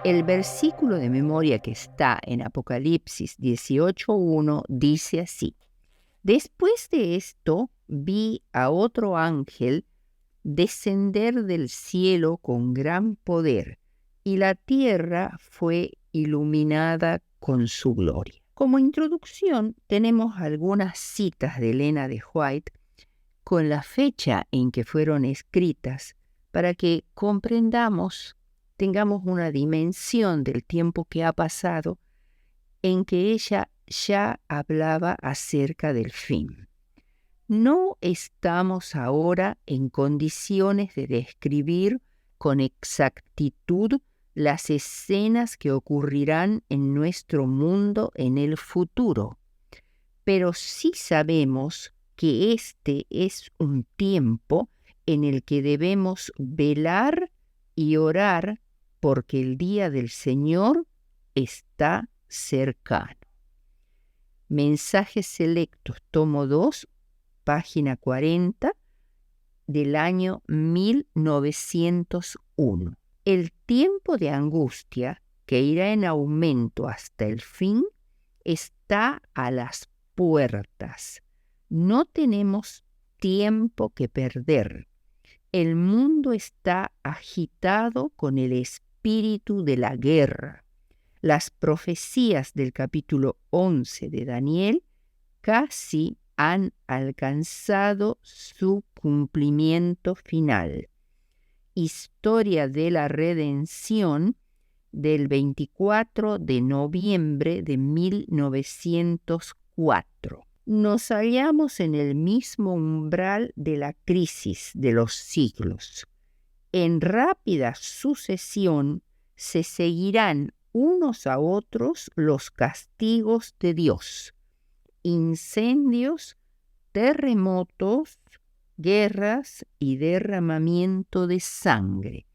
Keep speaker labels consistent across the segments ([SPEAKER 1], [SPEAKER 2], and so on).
[SPEAKER 1] El versículo de memoria que está en Apocalipsis 18:1 dice así: Después de esto vi a otro ángel descender del cielo con gran poder, y la tierra fue iluminada con su gloria. Como introducción tenemos algunas citas de Elena de White con la fecha en que fueron escritas para que comprendamos, tengamos una dimensión del tiempo que ha pasado en que ella ya hablaba acerca del fin. No estamos ahora en condiciones de describir con exactitud las escenas que ocurrirán en nuestro mundo en el futuro, pero sí sabemos que este es un tiempo en el que debemos velar y orar porque el día del Señor está cercano. Mensajes selectos, tomo 2, página 40, del año 1901. El tiempo de angustia, que irá en aumento hasta el fin, está a las puertas. No tenemos tiempo que perder. El mundo está agitado con el espíritu de la guerra. Las profecías del capítulo 11 de Daniel casi han alcanzado su cumplimiento final. Historia de la redención del 24 de noviembre de 1904. Nos hallamos en el mismo umbral de la crisis de los siglos. En rápida sucesión se seguirán unos a otros los castigos de Dios: incendios, terremotos, guerras y derramamiento de sangre.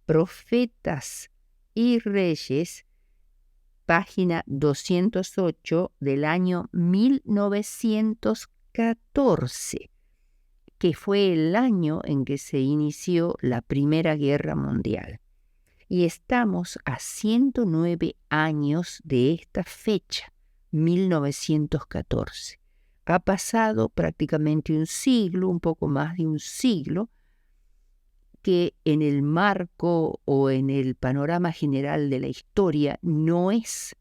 [SPEAKER 1] Profetas y Reyes, página 208 del año 1914, que fue el año en que se inició la Primera Guerra Mundial. Y estamos a 109 años de esta fecha, 1914. Ha pasado prácticamente un siglo, un poco más de un siglo, que en el marco o en el panorama general de la historia no es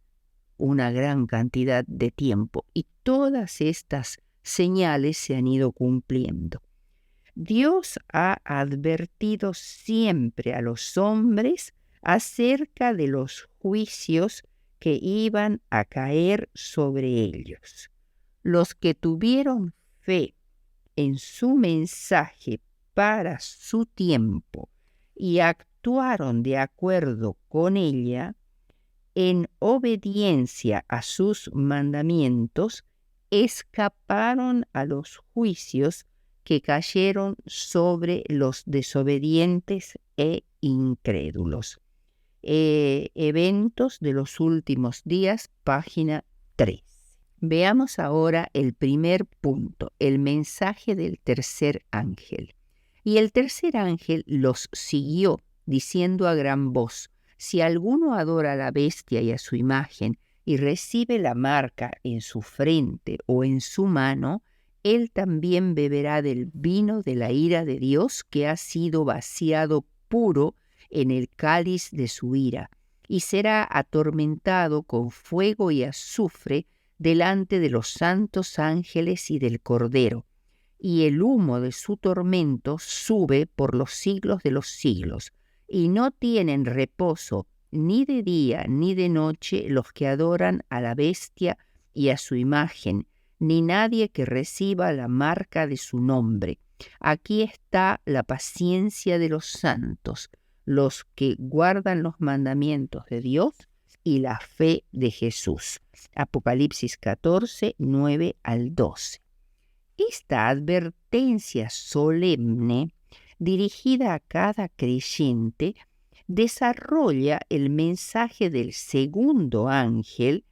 [SPEAKER 1] una gran cantidad de tiempo, y todas estas señales se han ido cumpliendo. Dios ha advertido siempre a los hombres acerca de los juicios que iban a caer sobre ellos. Los que tuvieron fe en su mensaje para su tiempo y actuaron de acuerdo con ella, en obediencia a sus mandamientos, escaparon a los juicios que cayeron sobre los desobedientes e incrédulos. Eventos de los últimos días, página 3. Veamos ahora el primer punto, el mensaje del tercer ángel. Y el tercer ángel los siguió, diciendo a gran voz: si alguno adora a la bestia y a su imagen, y recibe la marca en su frente o en su mano, él también beberá del vino de la ira de Dios, que ha sido vaciado puro en el cáliz de su ira, y será atormentado con fuego y azufre delante de los santos ángeles y del Cordero, y el humo de su tormento sube por los siglos de los siglos, y no tienen reposo ni de día ni de noche los que adoran a la bestia y a su imagen, ni nadie que reciba la marca de su nombre. Aquí está la paciencia de los santos, los que guardan los mandamientos de Dios y la fe de Jesús. Apocalipsis 14, 9 al 12. Esta advertencia solemne, dirigida a cada creyente, desarrolla el mensaje del segundo ángel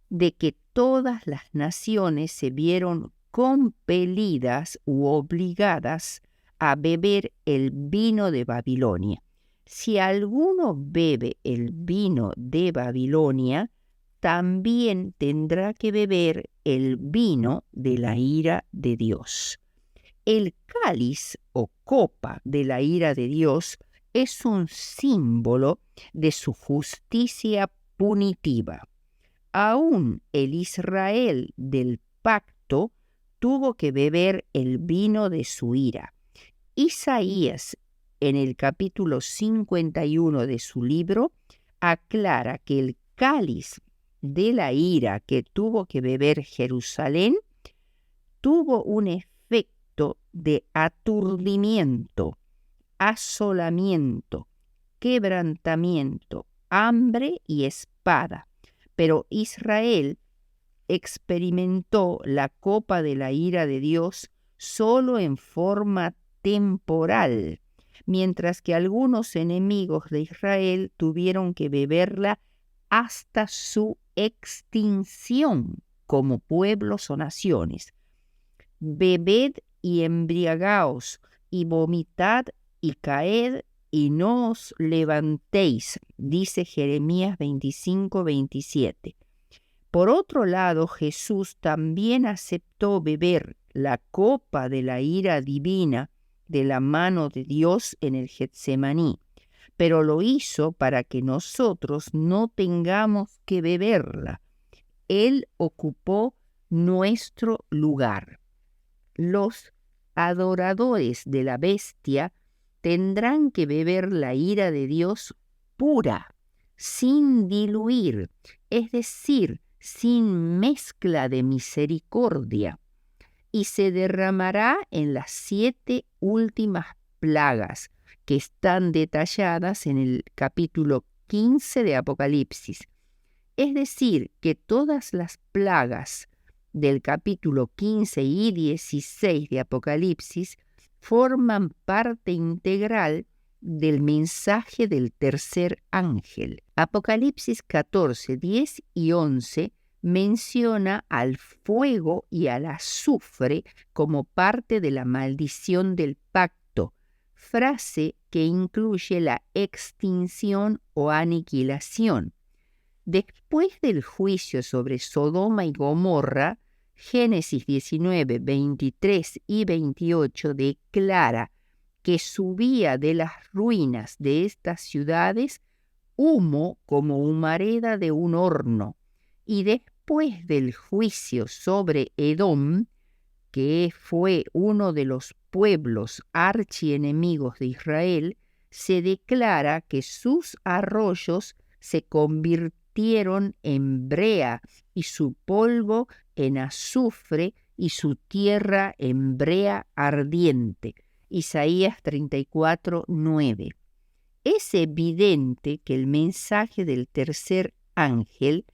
[SPEAKER 1] de que todas las naciones se vieron compelidas u obligadas a beber el vino de Babilonia. Si alguno bebe el vino de Babilonia, también tendrá que beber el vino de la ira de Dios. El cáliz o copa de la ira de Dios es un símbolo de su justicia punitiva. Aún el Israel del pacto tuvo que beber el vino de su ira. Isaías, en el capítulo 51 de su libro, aclara que el cáliz de la ira que tuvo que beber Jerusalén tuvo un efecto de aturdimiento, asolamiento, quebrantamiento, hambre y espada. Pero Israel experimentó la copa de la ira de Dios solo en forma temporal, mientras que algunos enemigos de Israel tuvieron que beberla hasta su extinción como pueblos o naciones. Bebed y embriagaos, y vomitad y caed, y no os levantéis, dice Jeremías 25:27. Por otro lado, Jesús también aceptó beber la copa de la ira divina de la mano de Dios en el Getsemaní, pero lo hizo para que nosotros no tengamos que beberla. Él ocupó nuestro lugar. Los adoradores de la bestia tendrán que beber la ira de Dios pura, sin diluir, es decir, sin mezcla de misericordia, y se derramará en las 7 últimas plagas que están detalladas en el capítulo 15 de Apocalipsis. Es decir, que todas las plagas del capítulo 15 y 16 de Apocalipsis forman parte integral del mensaje del tercer ángel. Apocalipsis 14, 10 y 11 menciona al fuego y al azufre como parte de la maldición del pacto, frase que incluye la extinción o aniquilación. Después del juicio sobre Sodoma y Gomorra, Génesis 19, 23 y 28 declara que subía de las ruinas de estas ciudades humo como humareda de un horno. Y después del juicio sobre Edom, que fue uno de los pueblos archienemigos de Israel, se declara que sus arroyos se convirtieron en brea y su polvo en azufre y su tierra en brea ardiente. Isaías 34, 9. Es evidente que el mensaje del tercer ángel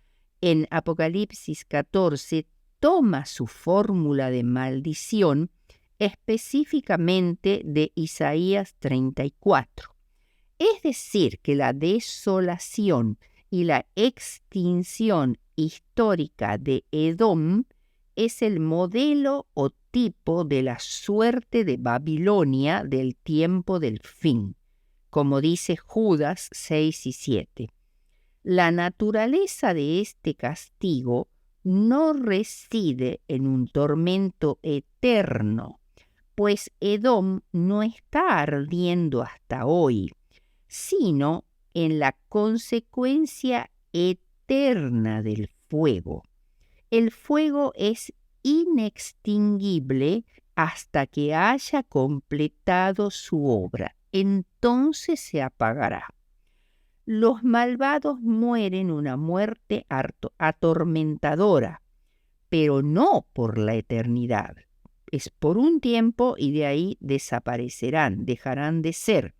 [SPEAKER 1] en Apocalipsis 14 toma su fórmula de maldición específicamente de Isaías 34. Es decir, que la desolación y la extinción histórica de Edom es el modelo o tipo de la suerte de Babilonia del tiempo del fin, como dice Judas 6 y 7. La naturaleza de este castigo no reside en un tormento eterno, pues Edom no está ardiendo hasta hoy, sino en la consecuencia eterna del fuego. El fuego es inextinguible hasta que haya completado su obra. Entonces se apagará. Los malvados mueren una muerte atormentadora, pero no por la eternidad. Es por un tiempo y de ahí desaparecerán, dejarán de ser.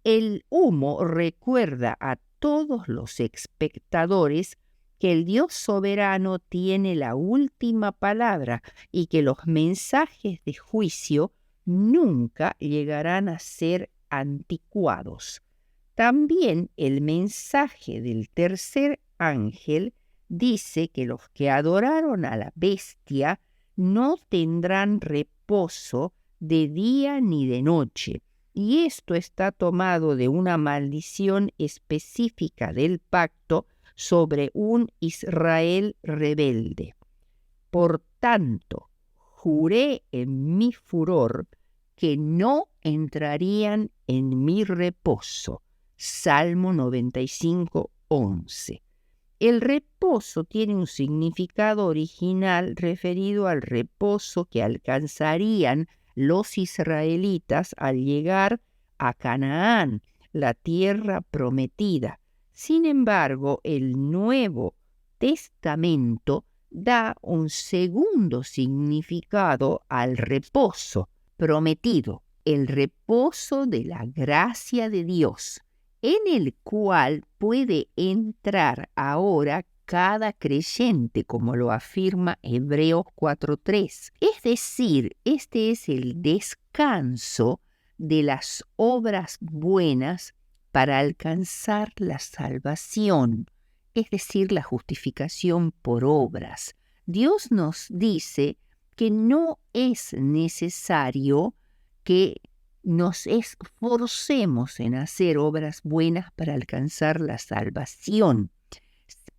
[SPEAKER 1] El humo recuerda a todos los espectadores que el Dios soberano tiene la última palabra y que los mensajes de juicio nunca llegarán a ser anticuados. También el mensaje del tercer ángel dice que los que adoraron a la bestia no tendrán reposo de día ni de noche, y esto está tomado de una maldición específica del pacto sobre un Israel rebelde. Por tanto, juré en mi furor que no entrarían en mi reposo. Salmo 95:11. El reposo tiene un significado original referido al reposo que alcanzarían los israelitas al llegar a Canaán, la tierra prometida. Sin embargo, el Nuevo Testamento da un segundo significado al reposo prometido, el reposo de la gracia de Dios, en el cual puede entrar ahora cada creyente, como lo afirma Hebreos 4:3. Es decir, este es el descanso de las obras buenas para alcanzar la salvación, es decir, la justificación por obras. Dios nos dice que no es necesario que nos esforcemos en hacer obras buenas para alcanzar la salvación,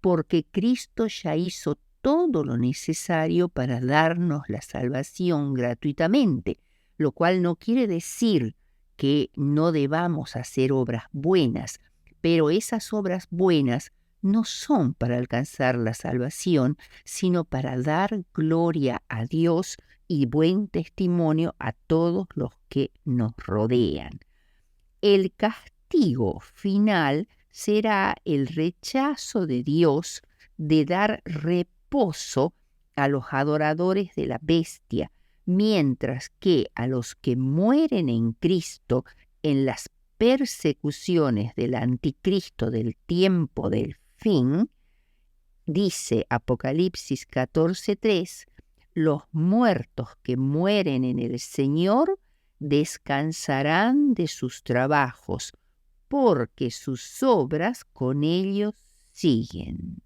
[SPEAKER 1] porque Cristo ya hizo todo lo necesario para darnos la salvación gratuitamente, lo cual no quiere decir que no debamos hacer obras buenas, pero esas obras buenas no son para alcanzar la salvación, sino para dar gloria a Dios y buen testimonio a todos los que nos rodean. El castigo final será el rechazo de Dios de dar reposo a los adoradores de la bestia, mientras que a los que mueren en Cristo en las persecuciones del anticristo del tiempo del fin, dice Apocalipsis 14:3, los muertos que mueren en el Señor descansarán de sus trabajos, porque sus obras con ellos siguen.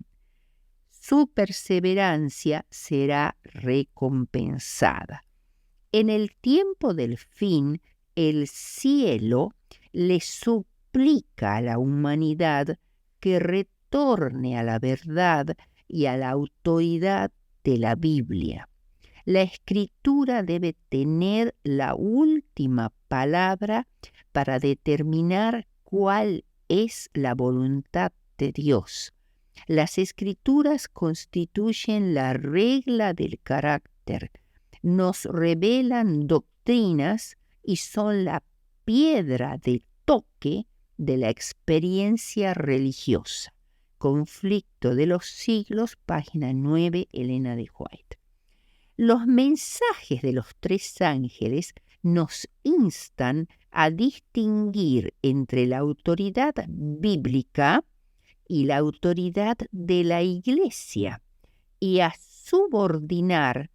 [SPEAKER 1] Su perseverancia será recompensada. En el tiempo del fin, el cielo le suplica a la humanidad que retorne a la verdad y a la autoridad de la Biblia. La Escritura debe tener la última palabra para determinar cuál es la voluntad de Dios. Las Escrituras constituyen la regla del carácter, nos revelan doctrinas y son la piedra de toque de la experiencia religiosa. Conflicto de los siglos, página 9, Elena de White. Los mensajes de los tres ángeles nos instan a distinguir entre la autoridad bíblica y la autoridad de la Iglesia y a subordinar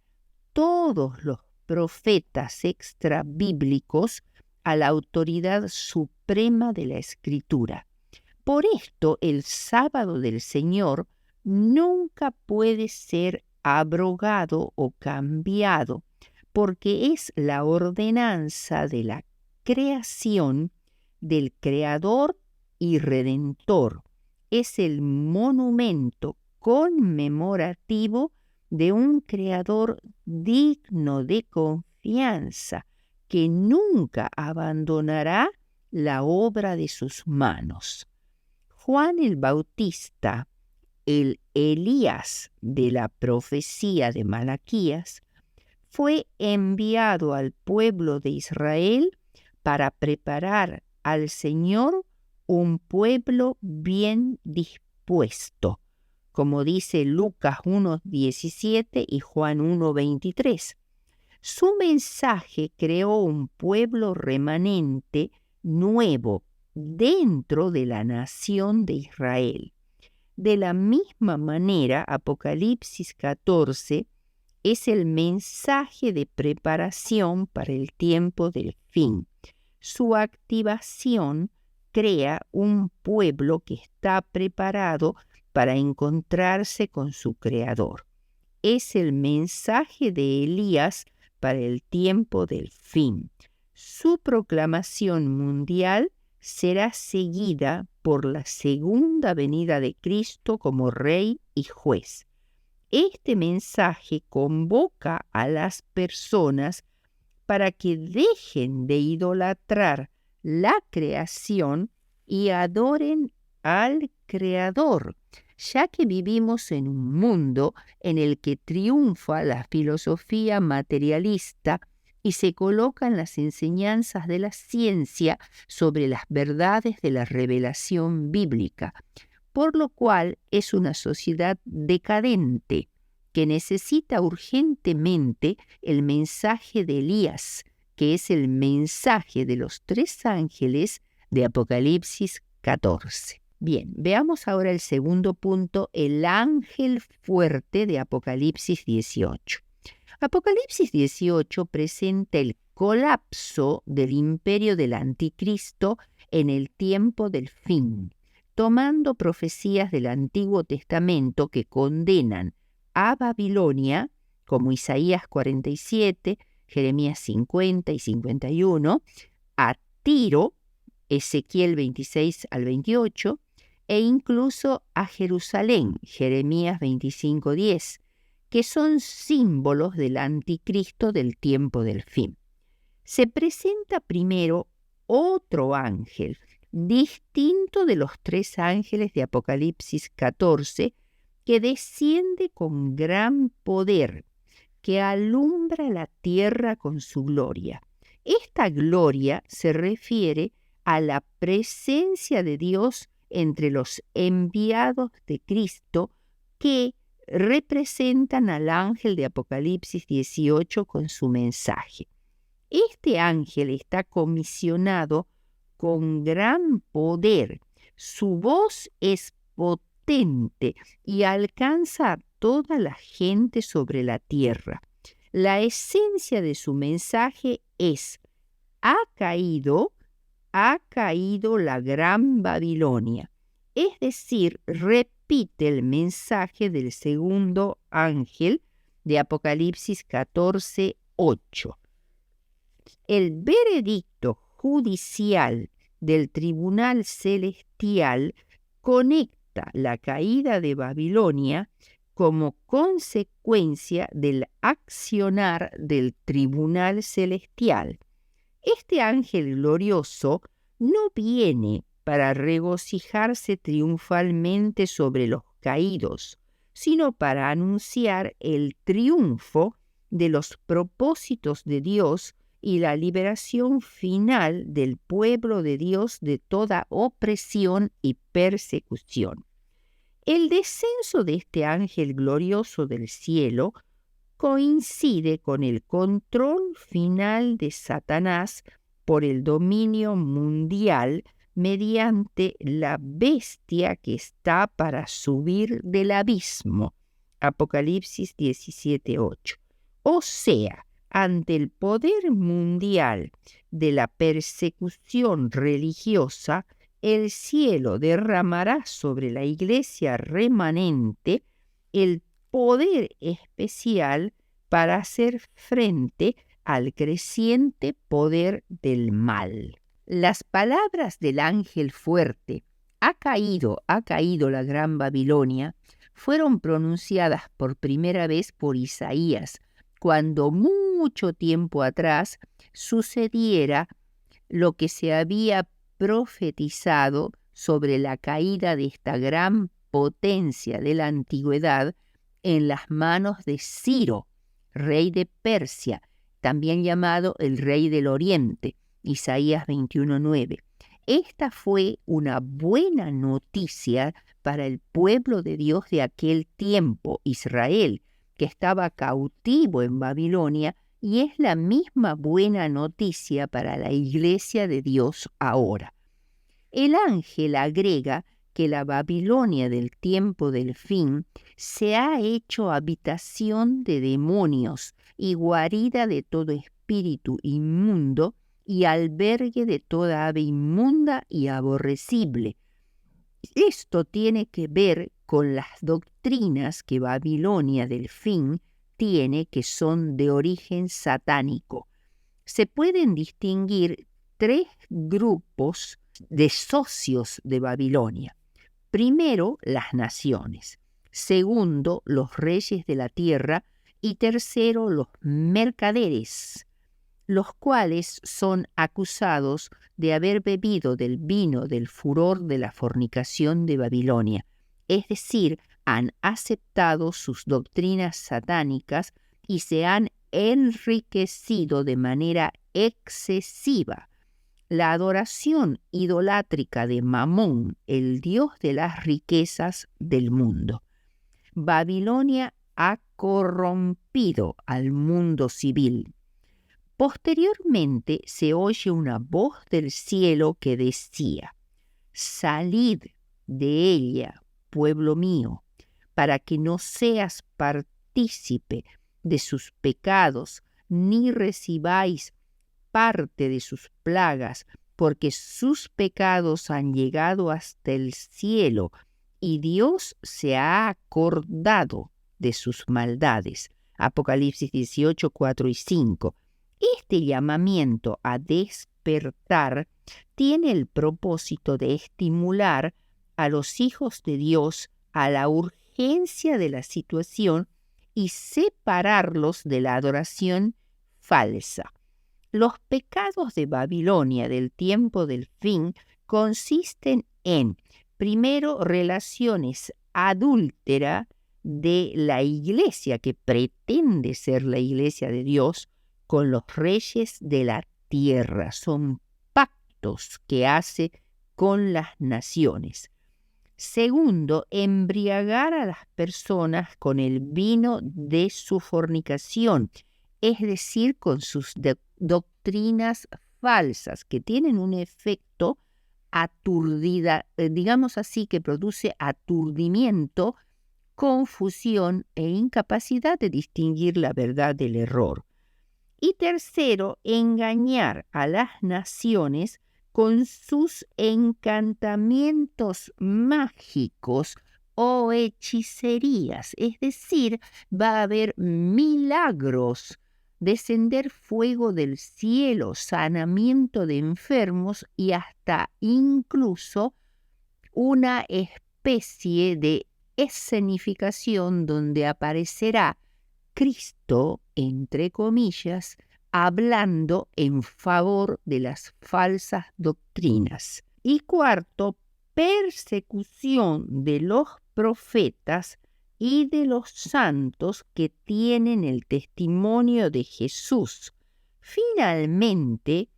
[SPEAKER 1] todos los profetas extrabíblicos a la autoridad suprema de la Escritura. Por esto, el sábado del Señor nunca puede ser abrogado o cambiado, porque es la ordenanza de la creación del Creador y Redentor. Es el monumento conmemorativo de un Creador digno de confianza, que nunca abandonará la obra de sus manos. Juan el Bautista, el Elías de la profecía de Malaquías, fue enviado al pueblo de Israel para preparar al Señor un pueblo bien dispuesto, como dice Lucas 1:17 y Juan 1:23. Su mensaje creó un pueblo remanente nuevo dentro de la nación de Israel. De la misma manera, Apocalipsis 14 es el mensaje de preparación para el tiempo del fin. Su activación crea un pueblo que está preparado para encontrarse con su Creador. Es el mensaje de Elías para el tiempo del fin. Su proclamación mundial será seguida por la segunda venida de Cristo como Rey y Juez. Este mensaje convoca a las personas para que dejen de idolatrar la creación y adoren al Creador, ya que vivimos en un mundo en el que triunfa la filosofía materialista y se colocan las enseñanzas de la ciencia sobre las verdades de la revelación bíblica, por lo cual es una sociedad decadente que necesita urgentemente el mensaje de Elías, que es el mensaje de los 3 ángeles de Apocalipsis 14. Bien, veamos ahora el segundo punto, el ángel fuerte de Apocalipsis 18. Apocalipsis 18 presenta el colapso del imperio del anticristo en el tiempo del fin, tomando profecías del Antiguo Testamento que condenan a Babilonia, como Isaías 47, Jeremías 50 y 51, a Tiro, Ezequiel 26 al 28, e incluso a Jerusalén, Jeremías 25:10, que son símbolos del anticristo del tiempo del fin. Se presenta primero otro ángel, distinto de los 3 ángeles de Apocalipsis 14, que desciende con gran poder, que alumbra la tierra con su gloria. Esta gloria se refiere a la presencia de Dios entre los enviados de Cristo que representan al ángel de Apocalipsis 18 con su mensaje. Este ángel está comisionado con gran poder. Su voz es potente y alcanza a toda la gente sobre la tierra. La esencia de su mensaje es: ha caído la gran Babilonia. Es decir, repite el mensaje del segundo ángel de Apocalipsis 14:8. El veredicto judicial del tribunal celestial conecta la caída de Babilonia como consecuencia del accionar del tribunal celestial. Este ángel glorioso no viene para regocijarse triunfalmente sobre los caídos, sino para anunciar el triunfo de los propósitos de Dios y la liberación final del pueblo de Dios de toda opresión y persecución. El descenso de este ángel glorioso del cielo coincide con el control final de Satanás por el dominio mundial mediante la bestia que está para subir del abismo. Apocalipsis 17:8. O sea, ante el poder mundial de la persecución religiosa, el cielo derramará sobre la iglesia remanente el poder especial para hacer frente al creciente poder del mal. Las palabras del ángel fuerte, ha caído la gran Babilonia, fueron pronunciadas por primera vez por Isaías, cuando mucho tiempo atrás sucediera lo que se había profetizado sobre la caída de esta gran potencia de la antigüedad en las manos de Ciro, rey de Persia, también llamado el rey del Oriente, Isaías 21:9. Esta fue una buena noticia para el pueblo de Dios de aquel tiempo, Israel, que estaba cautivo en Babilonia, y es la misma buena noticia para la iglesia de Dios ahora. El ángel agrega que la Babilonia del tiempo del fin se ha hecho habitación de demonios y guarida de todo espíritu inmundo y albergue de toda ave inmunda y aborrecible. Esto tiene que ver con las doctrinas que Babilonia del fin tiene, que son de origen satánico. se pueden distinguir tres grupos de socios de Babilonia. Primero, las naciones. Segundo, los reyes de la tierra. Y tercero, los mercaderes, los cuales son acusados de haber bebido del vino del furor de la fornicación de Babilonia, es decir, han aceptado sus doctrinas satánicas y se han enriquecido de manera excesiva. La adoración idolátrica de Mamón, el dios de las riquezas del mundo. Babilonia ha corrompido al mundo civil. Posteriormente se oye una voz del cielo que decía: «Salid de ella, pueblo mío, para que no seas partícipe de sus pecados, ni recibáis parte de sus plagas, porque sus pecados han llegado hasta el cielo, y Dios se ha acordado de sus maldades». Apocalipsis 18, 4 y 5. Este llamamiento a despertar tiene el propósito de estimular a los hijos de Dios a la urgencia de la situación y separarlos de la adoración falsa. Los pecados de Babilonia del tiempo del fin consisten en, primero, relaciones adúlteras de la iglesia, que pretende ser la iglesia de Dios, con los reyes de la tierra. Son pactos que hace con las naciones. Segundo, embriagar a las personas con el vino de su fornicación, es decir, con sus doctrinas falsas, que tienen un efecto digamos así, que produce aturdimiento, confusión e incapacidad de distinguir la verdad del error. Y tercero, engañar a las naciones con sus encantamientos mágicos o hechicerías. Es decir, va a haber milagros, descender fuego del cielo, sanamiento de enfermos y hasta incluso una especie de escenificación donde aparecerá Cristo, entre comillas, hablando en favor de las falsas doctrinas. Y cuarto, persecución de los profetas y de los santos que tienen el testimonio de Jesús. Finalmente,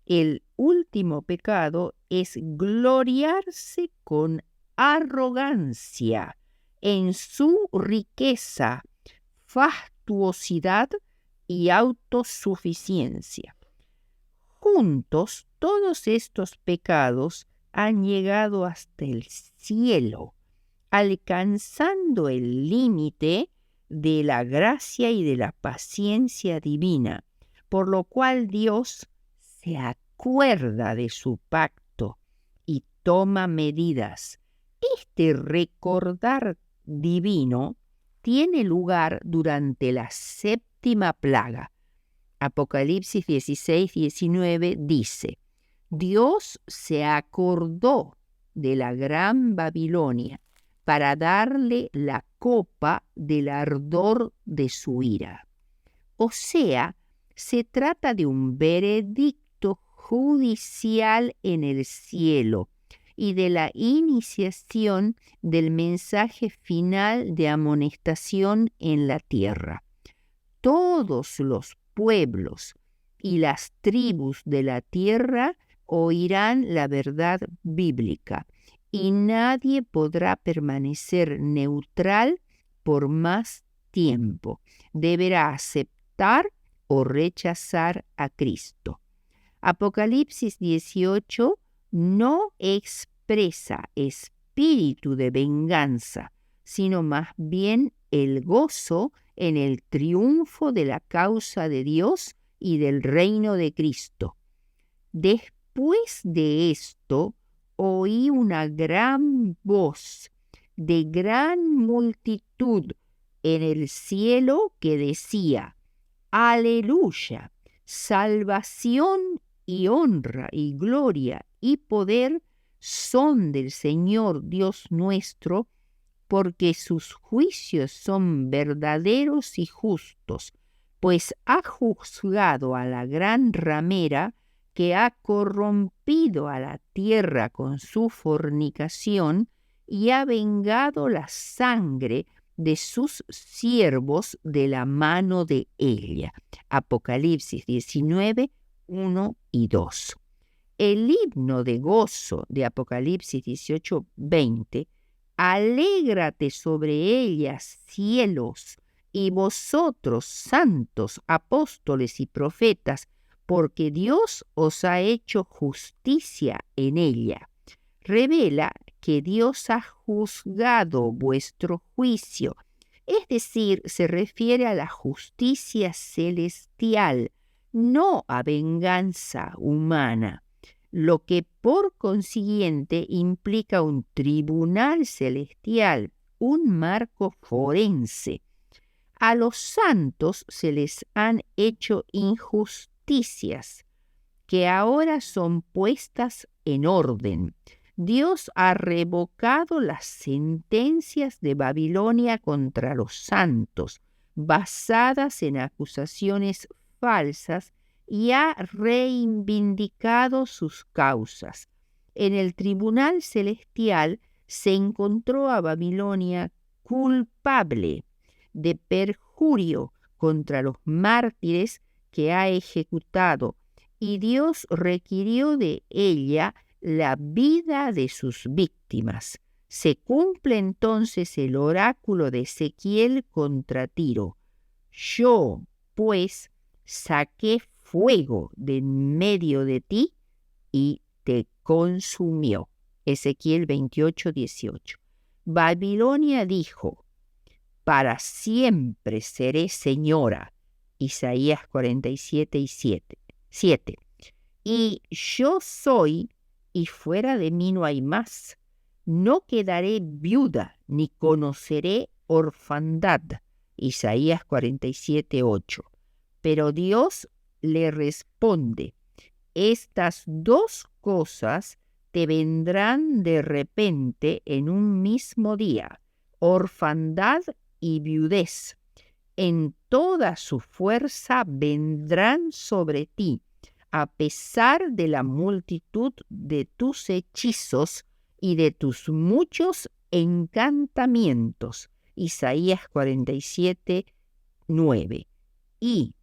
[SPEAKER 1] el último pecado es gloriarse con arrogancia en su riqueza, fastuosidad y autosuficiencia. Juntos, todos estos pecados han llegado hasta el cielo, alcanzando el límite de la gracia y de la paciencia divina, por lo cual Dios se acuerda de su pacto y toma medidas. Este recordar divino tiene lugar durante la séptima plaga. Apocalipsis 16, 19 dice: Dios se acordó de la gran Babilonia para darle la copa del ardor de su ira. O sea, se trata de un veredicto judicial en el cielo y de la iniciación del mensaje final de amonestación en la tierra. Todos los pueblos y las tribus de la tierra oirán la verdad bíblica, y nadie podrá permanecer neutral por más tiempo. Deberá aceptar o rechazar a Cristo. Apocalipsis 18 no expresa espíritu de venganza, sino más bien el gozo en el triunfo de la causa de Dios y del reino de Cristo. Después de esto, oí una gran voz de gran multitud en el cielo que decía: Aleluya, salvación y honra y gloria y poder son del Señor Dios nuestro, porque sus juicios son verdaderos y justos, pues ha juzgado a la gran ramera que ha corrompido a la tierra con su fornicación y ha vengado la sangre de sus siervos de la mano de ella. Apocalipsis 19, 1 y 2. El himno de gozo de Apocalipsis 18, 20, alégrate sobre ellas, cielos, y vosotros, santos, apóstoles y profetas, porque Dios os ha hecho justicia en ella. Revela que Dios ha juzgado vuestro juicio, es decir, se refiere a la justicia celestial, no a venganza humana, lo que por consiguiente implica un tribunal celestial, un marco forense. A los santos se les han hecho injusticias que ahora son puestas en orden. Dios ha revocado las sentencias de Babilonia contra los santos, basadas en acusaciones falsas, y ha reivindicado sus causas. En el tribunal celestial se encontró a Babilonia culpable de perjurio contra los mártires que ha ejecutado, y Dios requirió de ella la vida de sus víctimas. Se cumple entonces el oráculo de Ezequiel contra Tiro. Yo, pues, saqué fuego de en medio de ti y te consumió. Ezequiel 28, 18. Babilonia dijo, para siempre seré señora. Isaías 47 y 7. Y yo soy, y fuera de mí no hay más. No quedaré viuda, ni conoceré orfandad. Isaías 47, 8. Pero Dios le responde, estas dos cosas te vendrán de repente en un mismo día, orfandad y viudez. En toda su fuerza vendrán sobre ti, a pesar de la multitud de tus hechizos y de tus muchos encantamientos. Isaías 47, 9. Y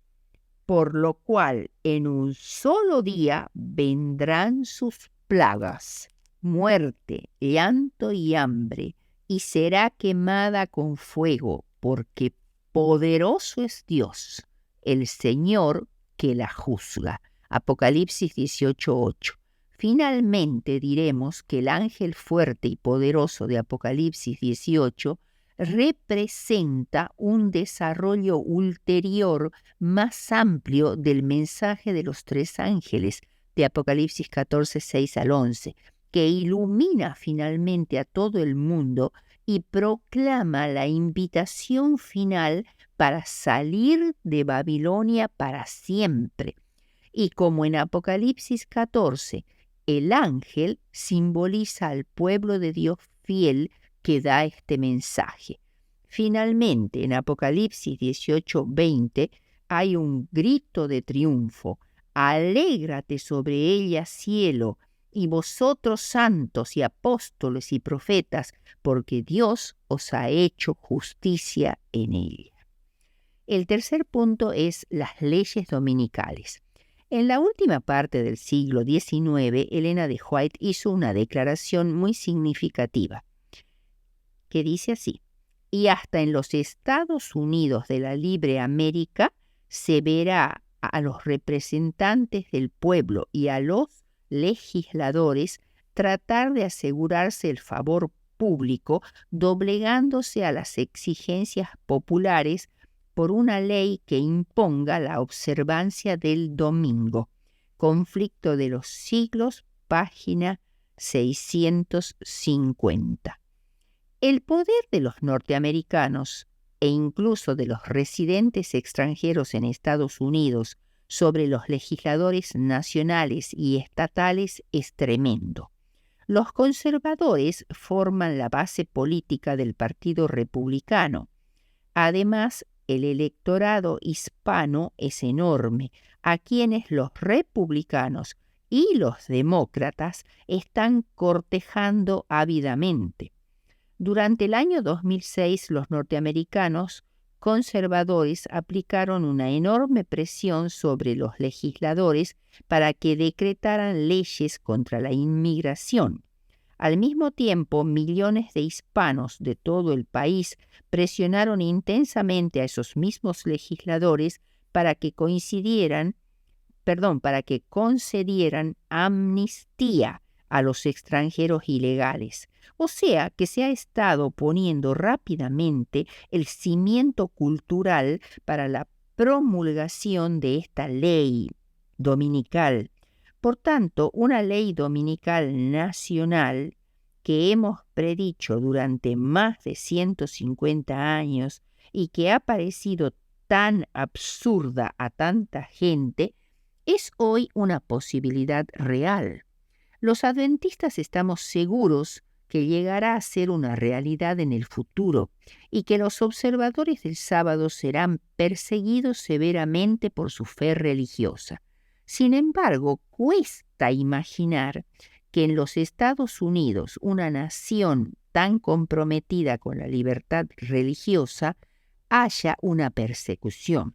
[SPEAKER 1] por lo cual en un solo día vendrán sus plagas, muerte, llanto y hambre, y será quemada con fuego, porque poderoso es Dios, el Señor que la juzga. Apocalipsis 18:8. Finalmente diremos que el ángel fuerte y poderoso de Apocalipsis 18 representa un desarrollo ulterior más amplio del mensaje de los tres ángeles de Apocalipsis 14, 6 al 11, que ilumina finalmente a todo el mundo y proclama la invitación final para salir de Babilonia para siempre. Y como en Apocalipsis 14, el ángel simboliza al pueblo de Dios fiel que da este mensaje. Finalmente, en Apocalipsis 18, 20, hay un grito de triunfo. Alégrate sobre ella, cielo, y vosotros santos y apóstoles y profetas, porque Dios os ha hecho justicia en ella. El tercer punto es las leyes dominicales. En la última parte del siglo XIX, Elena de White hizo una declaración muy significativa, que dice así: y hasta en los Estados Unidos de la Libre América se verá a los representantes del pueblo y a los legisladores tratar de asegurarse el favor público, doblegándose a las exigencias populares por una ley que imponga la observancia del domingo. Conflicto de los Siglos, página 650. El poder de los norteamericanos e incluso de los residentes extranjeros en Estados Unidos sobre los legisladores nacionales y estatales es tremendo. Los conservadores forman la base política del Partido Republicano. Además, el electorado hispano es enorme, a quienes los republicanos y los demócratas están cortejando ávidamente. Durante el año 2006, los norteamericanos conservadores aplicaron una enorme presión sobre los legisladores para que decretaran leyes contra la inmigración. Al mismo tiempo, millones de hispanos de todo el país presionaron intensamente a esos mismos legisladores para que concedieran amnistía a los extranjeros ilegales. O sea que se ha estado poniendo rápidamente el cimiento cultural para la promulgación de esta ley dominical. Por tanto, una ley dominical nacional que hemos predicho durante más de 150 años y que ha parecido tan absurda a tanta gente, es hoy una posibilidad real. Los adventistas estamos seguros que llegará a ser una realidad en el futuro y que los observadores del sábado serán perseguidos severamente por su fe religiosa. Sin embargo, cuesta imaginar que en los Estados Unidos, una nación tan comprometida con la libertad religiosa, haya una persecución.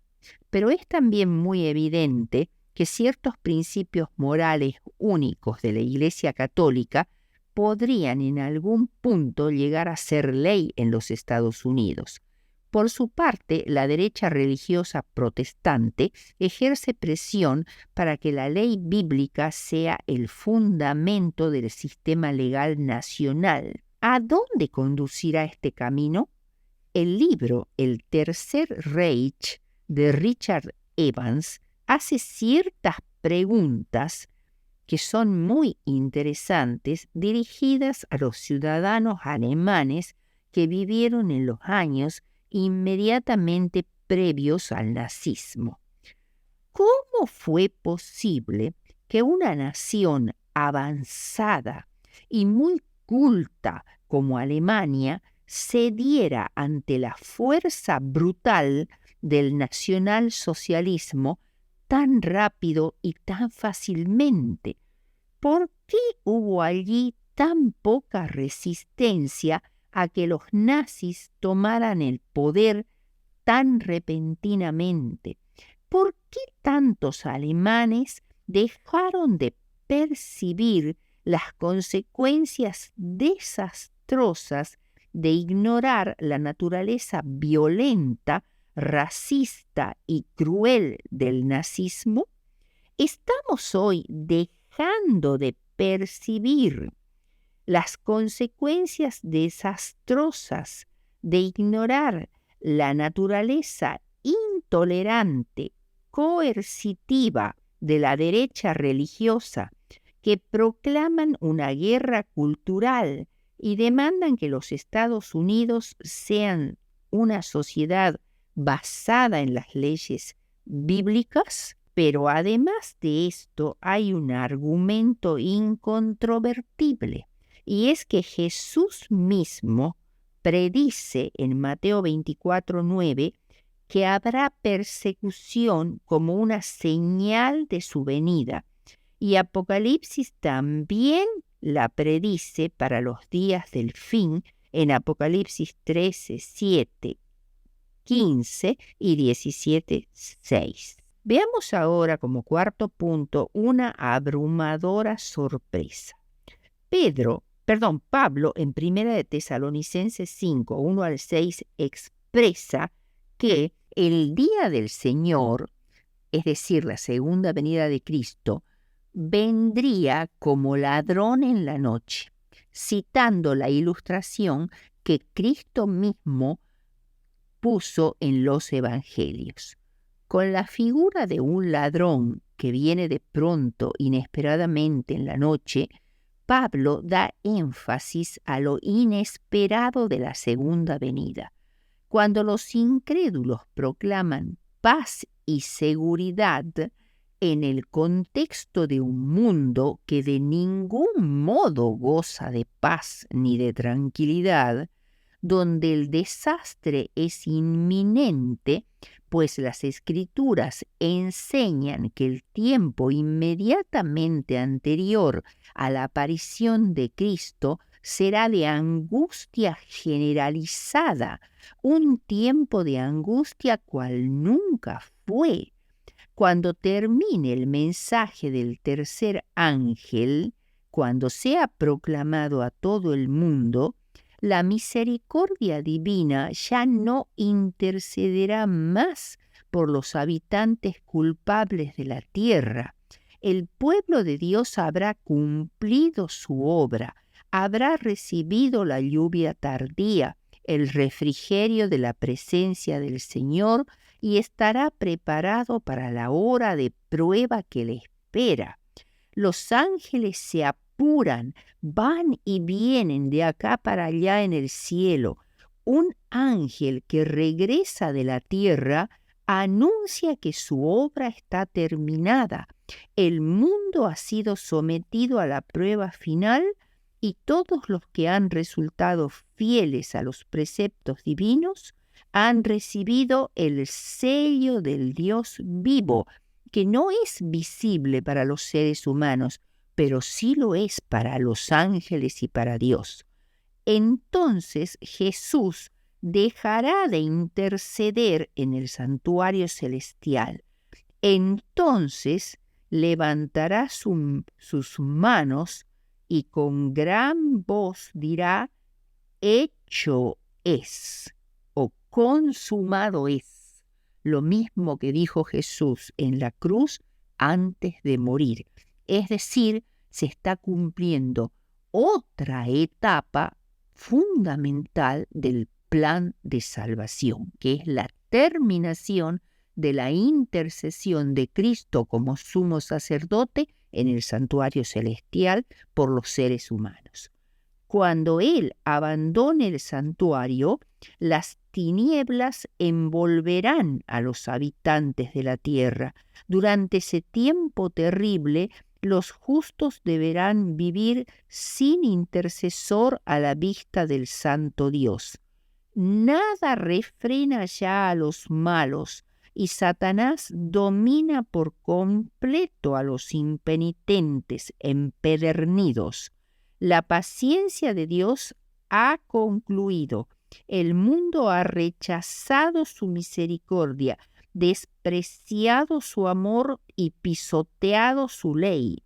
[SPEAKER 1] Pero es también muy evidente que ciertos principios morales únicos de la Iglesia Católica podrían en algún punto llegar a ser ley en los Estados Unidos. Por su parte, la derecha religiosa protestante ejerce presión para que la ley bíblica sea el fundamento del sistema legal nacional. ¿A dónde conducirá este camino? El libro El Tercer Reich de Richard Evans hace ciertas preguntas que son muy interesantes dirigidas a los ciudadanos alemanes que vivieron en los años inmediatamente previos al nazismo. ¿Cómo fue posible que una nación avanzada y muy culta como Alemania cediera ante la fuerza brutal del nacionalsocialismo tan rápido y tan fácilmente? ¿Por qué hubo allí tan poca resistencia a que los nazis tomaran el poder tan repentinamente? ¿Por qué tantos alemanes dejaron de percibir las consecuencias desastrosas de ignorar la naturaleza violenta, racista y cruel del nazismo? ¿Estamos hoy dejando de percibir las consecuencias desastrosas de ignorar la naturaleza intolerante, coercitiva de la derecha religiosa, que proclaman una guerra cultural y demandan que los Estados Unidos sean una sociedad basada en las leyes bíblicas? Pero además de esto hay un argumento incontrovertible, y es que Jesús mismo predice en Mateo 24:9 que habrá persecución como una señal de su venida, y Apocalipsis también la predice para los días del fin en Apocalipsis 13, 7, 15 y 17, 6. Veamos ahora como cuarto punto una abrumadora sorpresa. Pablo en Primera de Tesalonicenses 5, 1 al 6 expresa que el día del Señor, es decir, la segunda venida de Cristo, vendría como ladrón en la noche, citando la ilustración que Cristo mismo puso en los evangelios. Con la figura de un ladrón que viene de pronto, inesperadamente en la noche, Pablo da énfasis a lo inesperado de la segunda venida. Cuando los incrédulos proclaman paz y seguridad, en el contexto de un mundo que de ningún modo goza de paz ni de tranquilidad, donde el desastre es inminente, pues las Escrituras enseñan que el tiempo inmediatamente anterior a la aparición de Cristo será de angustia generalizada, un tiempo de angustia cual nunca fue. Cuando termine el mensaje del tercer ángel, cuando sea proclamado a todo el mundo, la misericordia divina ya no intercederá más por los habitantes culpables de la tierra. El pueblo de Dios habrá cumplido su obra, habrá recibido la lluvia tardía, el refrigerio de la presencia del Señor, y estará preparado para la hora de prueba que le espera. Los ángeles se apuran, van y vienen de acá para allá en el cielo. Un ángel que regresa de la tierra anuncia que su obra está terminada. El mundo ha sido sometido a la prueba final y todos los que han resultado fieles a los preceptos divinos han recibido el sello del Dios vivo, que no es visible para los seres humanos, pero sí lo es para los ángeles y para Dios. Entonces Jesús dejará de interceder en el santuario celestial. Entonces levantará sus manos y con gran voz dirá: hecho es, o consumado es, lo mismo que dijo Jesús en la cruz antes de morir. Es decir, se está cumpliendo otra etapa fundamental del plan de salvación, que es la terminación de la intercesión de Cristo como sumo sacerdote en el santuario celestial por los seres humanos. Cuando Él abandone el santuario, las tinieblas envolverán a los habitantes de la tierra. Durante ese tiempo terrible, los justos deberán vivir sin intercesor a la vista del Santo Dios. Nada refrena ya a los malos, y Satanás domina por completo a los impenitentes, empedernidos. La paciencia de Dios ha concluido. El mundo ha rechazado su misericordia, despreciado su amor y pisoteado su ley.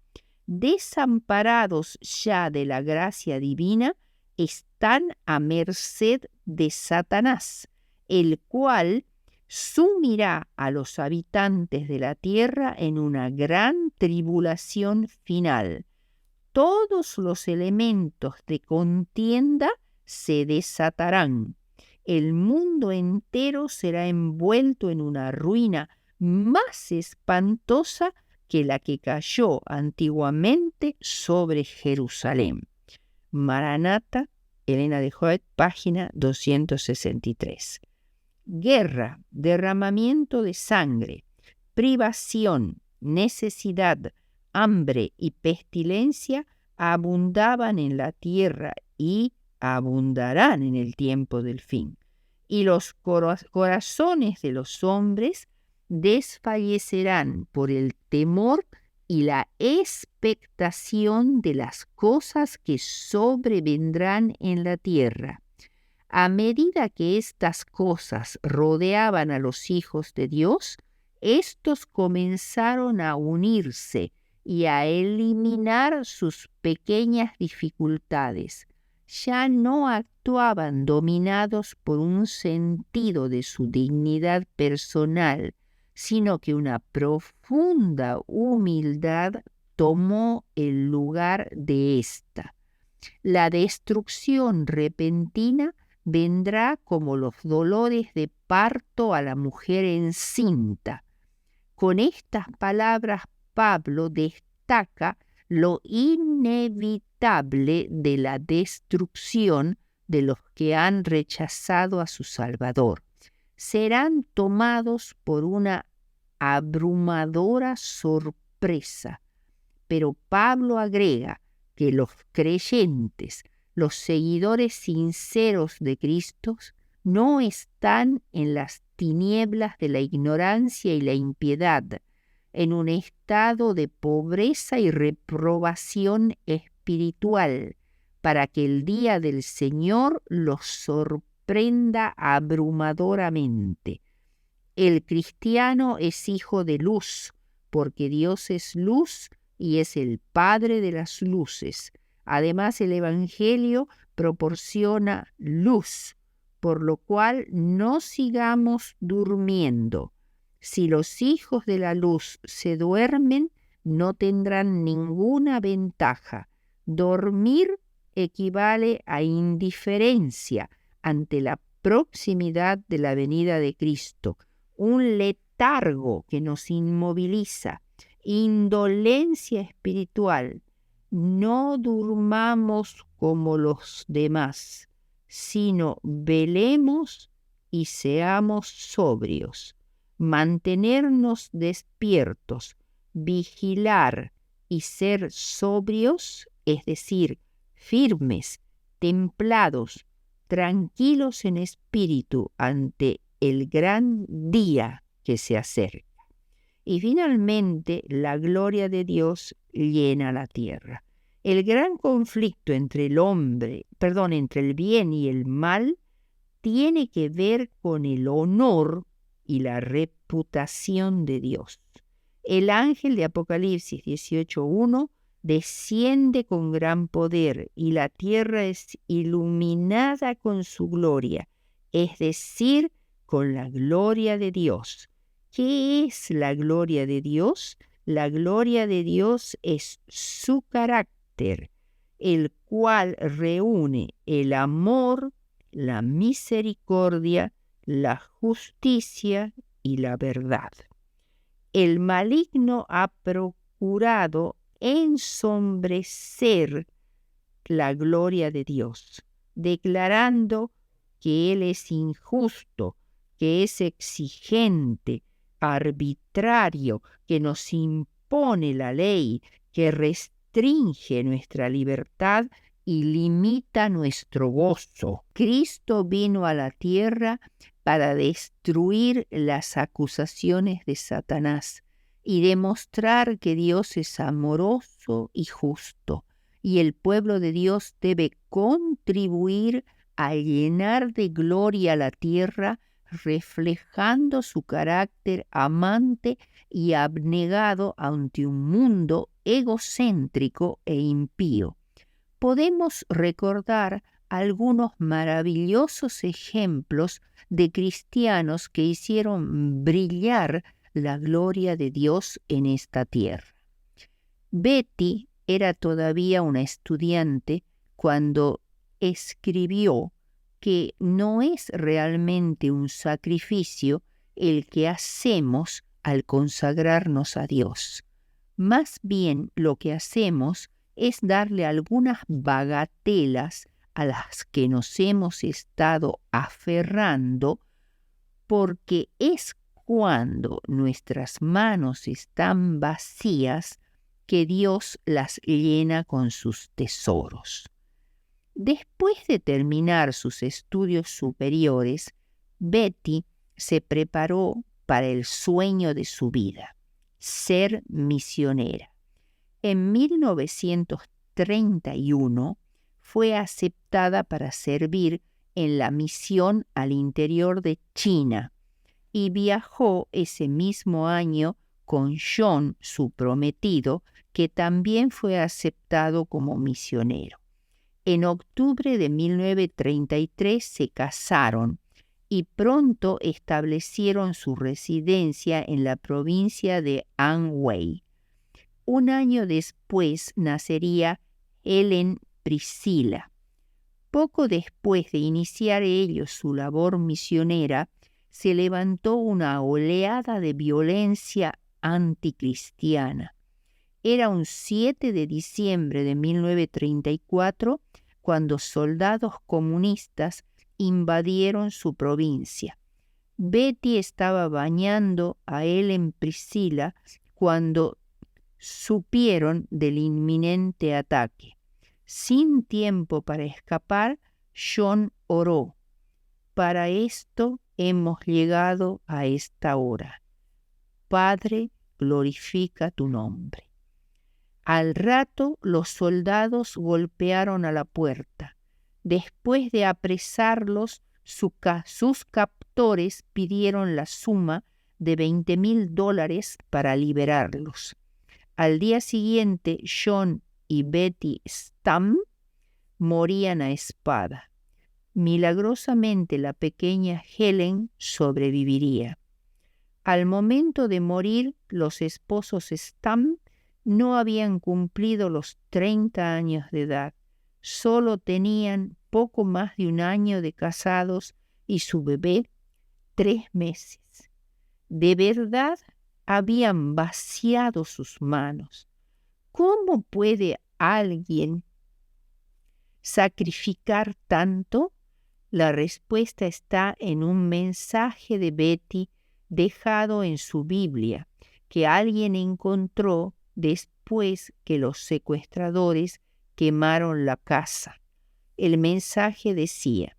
[SPEAKER 1] Desamparados ya de la gracia divina, están a merced de Satanás, el cual sumirá a los habitantes de la tierra en una gran tribulación final. Todos los elementos de contienda se desatarán. El mundo entero será envuelto en una ruina más espantosa que la que cayó antiguamente sobre Jerusalén. Maranata, Elena de White, página 263. Guerra, derramamiento de sangre, privación, necesidad, hambre y pestilencia abundaban en la tierra y abundarán en el tiempo del fin. Y los corazones de los hombres desfallecerán por el temor y la expectación de las cosas que sobrevendrán en la tierra. A medida que estas cosas rodeaban a los hijos de Dios, estos comenzaron a unirse y a eliminar sus pequeñas dificultades. Ya no actuaban dominados por un sentido de su dignidad personal, sino que una profunda humildad tomó el lugar de ésta. La destrucción repentina vendrá como los dolores de parto a la mujer encinta. Con estas palabras, Pablo destaca lo inevitable de la destrucción de los que han rechazado a su Salvador. Serán tomados por una abrumadora sorpresa. Pero Pablo agrega que los creyentes, los seguidores sinceros de Cristo, no están en las tinieblas de la ignorancia y la impiedad, en un estado de pobreza y reprobación espiritual, para que el día del Señor los sorprenda abrumadoramente. El cristiano es hijo de luz, porque Dios es luz y es el Padre de las luces. Además, el Evangelio proporciona luz, por lo cual no sigamos durmiendo. Si los hijos de la luz se duermen, no tendrán ninguna ventaja. Dormir equivale a indiferencia ante la proximidad de la venida de Cristo, un letargo que nos inmoviliza, indolencia espiritual. No durmamos como los demás, sino velemos y seamos sobrios. Mantenernos despiertos, vigilar y ser sobrios, es decir, firmes, templados, tranquilos en espíritu ante el gran día que se acerca. Y finalmente, la gloria de Dios llena la tierra. El gran conflicto entre entre el bien y el mal, tiene que ver con el honor y la reputación de Dios. El ángel de Apocalipsis 18:1 desciende con gran poder y la tierra es iluminada con su gloria, es decir, con la gloria de Dios. ¿Qué es la gloria de Dios? La gloria de Dios es su carácter, el cual reúne el amor, la misericordia, la justicia y la verdad. El maligno ha procurado ensombrecer la gloria de Dios, declarando que Él es injusto, que es exigente, arbitrario, que nos impone la ley, que restringe nuestra libertad y limita nuestro gozo. Cristo vino a la tierra para destruir las acusaciones de Satanás y demostrar que Dios es amoroso y justo, y el pueblo de Dios debe contribuir a llenar de gloria la tierra, reflejando su carácter amante y abnegado ante un mundo egocéntrico e impío. Podemos recordar algunos maravillosos ejemplos de cristianos que hicieron brillar la gloria de Dios en esta tierra. Betty era todavía una estudiante cuando escribió que no es realmente un sacrificio el que hacemos al consagrarnos a Dios. Más bien lo que hacemos es darle algunas bagatelas a las que nos hemos estado aferrando, porque es cuando nuestras manos están vacías que Dios las llena con sus tesoros. Después de terminar sus estudios superiores, Betty se preparó para el sueño de su vida, ser misionera. En 1931 fue aceptada para servir en la misión al interior de China y viajó ese mismo año con John, su prometido, que también fue aceptado como misionero. En octubre de 1933 se casaron y pronto establecieron su residencia en la provincia de Anhui. Un año después nacería Helen Priscilla. Poco después de iniciar ellos su labor misionera, se levantó una oleada de violencia anticristiana. Era un 7 de diciembre de 1934 cuando soldados comunistas invadieron su provincia. Betty estaba bañando a Ellen Priscilla cuando supieron del inminente ataque. Sin tiempo para escapar, John oró: para esto hemos llegado a esta hora. Padre, glorifica tu nombre. Al rato los soldados golpearon a la puerta. Después de apresarlos, sus captores pidieron la suma de $20,000 para liberarlos. Al día siguiente, John y Betty Stamm morían a espada. Milagrosamente, la pequeña Helen sobreviviría. Al momento de morir, los esposos Stamm no habían cumplido los 30 años de edad. Solo tenían poco más de un año de casados y su bebé 3 meses. De verdad, habían vaciado sus manos. ¿Cómo puede alguien sacrificar tanto? La respuesta está en un mensaje de Betty dejado en su Biblia, que alguien encontró después que los secuestradores quemaron la casa. El mensaje decía: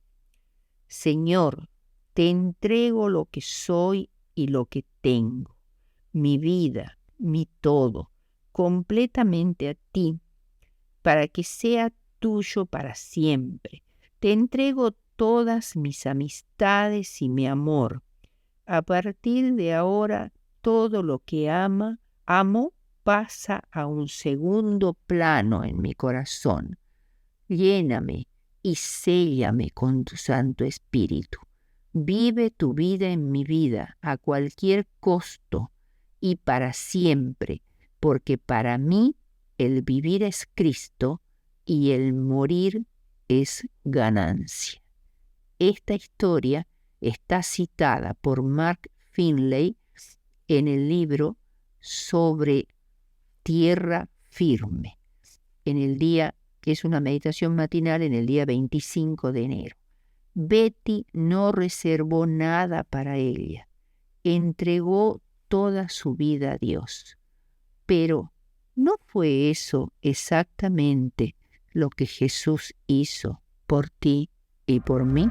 [SPEAKER 1] Señor, te entrego lo que soy y lo que tengo, mi vida, mi todo, completamente a ti, para que sea tuyo para siempre. Te entrego todas mis amistades y mi amor. A partir de ahora, todo lo que amo pasa a un segundo plano en mi corazón. Lléname y séllame con tu Santo Espíritu. Vive tu vida en mi vida a cualquier costo y para siempre, porque para mí el vivir es Cristo y el morir es ganancia. Esta historia está citada por Mark Finley en el libro Sobre Tierra Firme, que es una meditación matinal en el día 25 de enero. Betty no reservó nada para ella, entregó toda su vida a Dios. Pero ¿no fue eso exactamente lo que Jesús hizo por ti y por mí?